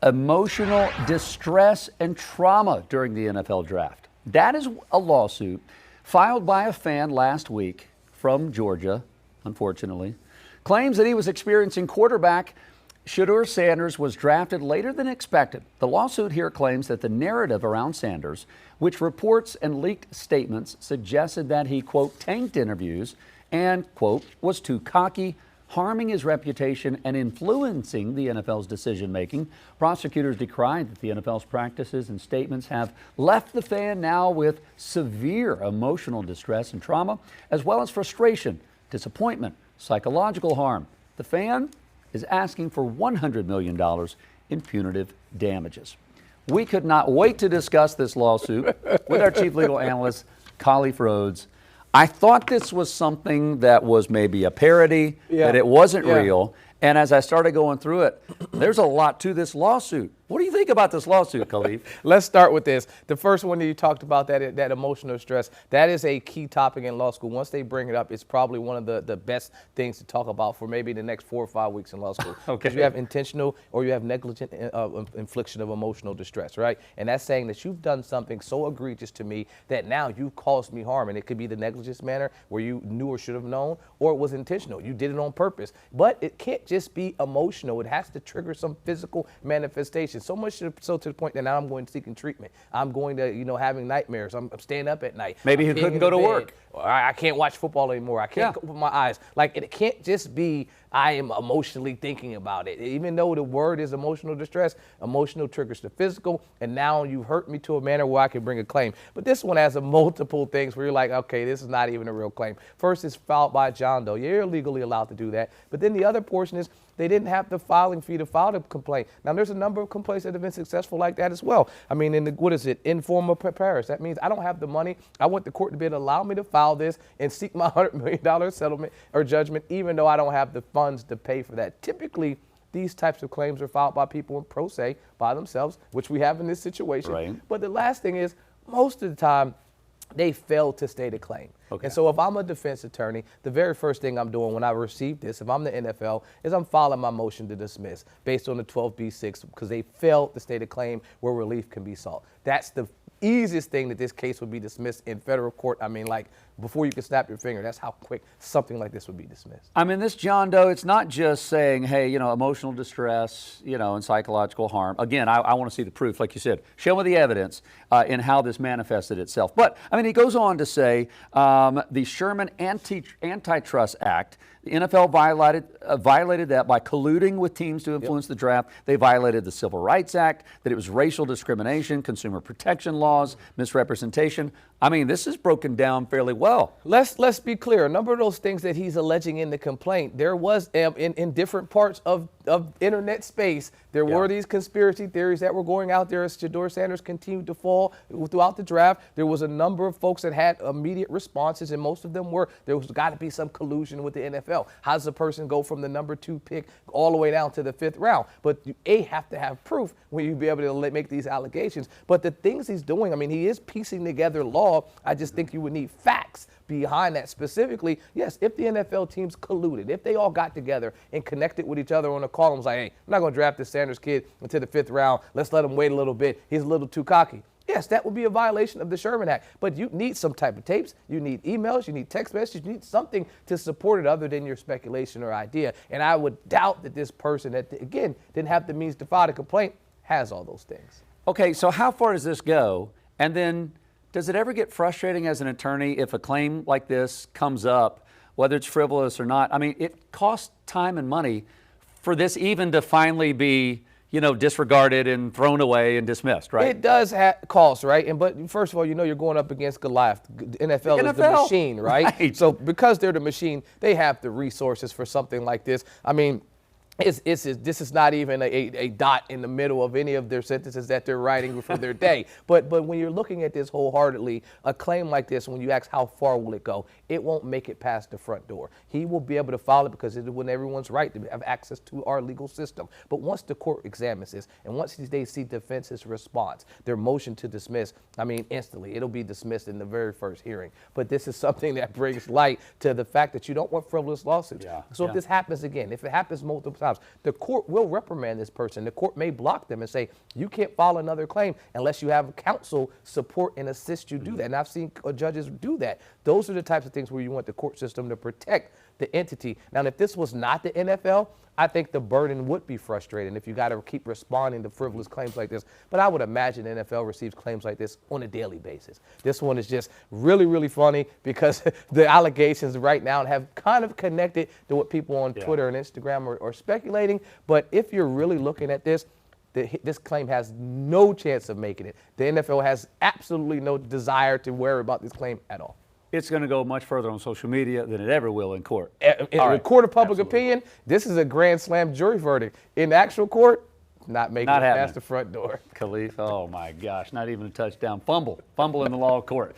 emotional distress and trauma during the NFL draft. That is a lawsuit filed by a fan last week from Georgia, unfortunately, claims that he was experiencing quarterback Shedeur Sanders was drafted later than expected. The lawsuit here claims that the narrative around Sanders, which reports and leaked statements suggested that he, quote, tanked interviews and, quote, was too cocky, harming his reputation and influencing the NFL's decision-making. Prosecutors decried that the NFL's practices and statements have left the fan now with severe emotional distress and trauma, as well as frustration, disappointment, psychological harm. The fan is asking for $100 million in punitive damages. We could not wait to discuss this lawsuit with our chief legal analyst, Khalif Rhodes. I thought this was something that was maybe a parody, that it wasn't real. And as I started going through it, there's a lot to this lawsuit. What do you think about this lawsuit, Khalif? Let's start with this. The first one that you talked about, that emotional stress, that is a key topic in law school. Once they bring it up, it's probably one of the best things to talk about for maybe the next 4 or 5 weeks in law school. Okay. You have intentional or you have negligent infliction of emotional distress, right? And that's saying that you've done something so egregious to me that now you've caused me harm. And it could be the negligence manner where you knew or should have known, or it was intentional. You did it on purpose. But it can't just be emotional. It has to trigger some physical manifestation. So much so to the point that now I'm going seeking treatment. I'm going to, having nightmares. I'm staying up at night. Maybe he couldn't go to work. I can't watch football anymore. I can't open my eyes. Like, it can't just be I am emotionally thinking about it. Even though the word is emotional distress, emotional triggers the physical, and now you've hurt me to a manner where I can bring a claim. But this one has multiple things where you're like, okay, this is not even a real claim. First, it's filed by John Doe. You're legally allowed to do that. But then the other portion is they didn't have the filing fee to file the complaint. Now, there's a number of complaints that have been successful like that as well. I mean, informal preparis. That means I don't have the money. I want the court to be able to allow me to file this and seek my $100 million settlement or judgment, even though I don't have the funds to pay for that. Typically, these types of claims are filed by people in pro se by themselves, which we have in this situation. Right. But the last thing is, most of the time, they fail to state a claim. Okay. And so if I'm a defense attorney, the very first thing I'm doing when I receive this, if I'm the NFL, is I'm filing my motion to dismiss based on the 12B6 because they failed to state a claim where relief can be sought. That's the easiest thing that this case would be dismissed in federal court. I mean, like, before you can snap your finger, that's how quick something like this would be dismissed. I mean, this John Doe, it's not just saying, hey, emotional distress, and psychological harm. Again, I want to see the proof, like you said. Show me the evidence in how this manifested itself. But, I mean, he goes on to say the Sherman Antitrust Act, the NFL violated that by colluding with teams to influence the draft. They violated the Civil Rights Act, that it was racial discrimination, consumer protection laws, misrepresentation. I mean, this is broken down fairly well. Let's be clear. A number of those things that he's alleging in the complaint, there was in different parts of internet space, there were these conspiracy theories that were going out there as Shedeur Sanders continued to fall throughout the draft. There was a number of folks that had immediate responses, and most of them were, there's got to be some collusion with the NFL. How does a person go from the number 2 pick all the way down to the 5th round? But you have to have proof when you be able to make these allegations. But the things he's doing, I mean, he is piecing together law. I just think you would need facts behind that. Specifically, yes, if the NFL teams colluded, if they all got together and connected with each other on a call and was like, hey, I'm not going to draft this Sanders kid into the 5th round. Let's let him wait a little bit. He's a little too cocky. Yes, that would be a violation of the Sherman Act. But you need some type of tapes. You need emails. You need text messages. You need something to support it other than your speculation or idea. And I would doubt that this person that, again, didn't have the means to file a complaint has all those things. Okay, so how far does this go? And then does it ever get frustrating as an attorney if a claim like this comes up, whether it's frivolous or not? I mean, it costs time and money for this even to finally be, disregarded and thrown away and dismissed, right? It does cost, right? But first of all, you're going up against Goliath. NFL is the machine, right? So because they're the machine, they have the resources for something like this. I mean, this is not even a dot in the middle of any of their sentences that they're writing for their day. But when you're looking at this wholeheartedly, a claim like this, when you ask how far will it go, it won't make it past the front door. He will be able to file it because it is when everyone's right to have access to our legal system. But once the court examines this and once they see defense's response, their motion to dismiss, I mean, instantly, it'll be dismissed in the very first hearing. But this is something that brings light to the fact that you don't want frivolous lawsuits. So if this happens again, if it happens multiple times, times. The court will reprimand this person. The court may block them and say, you can't file another claim unless you have counsel support and assist you do that. And I've seen judges do that. Those are the types of things where you want the court system to protect the entity. Now, if this was not the NFL, I think the burden would be frustrating if you got to keep responding to frivolous claims like this. But I would imagine the NFL receives claims like this on a daily basis. This one is just really, really funny because the allegations right now have kind of connected to what people on Twitter and Instagram are speculating. But if you're really looking at this, this claim has no chance of making it. The NFL has absolutely no desire to worry about this claim at all. It's going to go much further on social media than it ever will in court. In a court of public opinion, this is a grand slam jury verdict. In actual court, not making it past the front door. Khalif, oh my gosh, not even a touchdown. Fumble in the law court.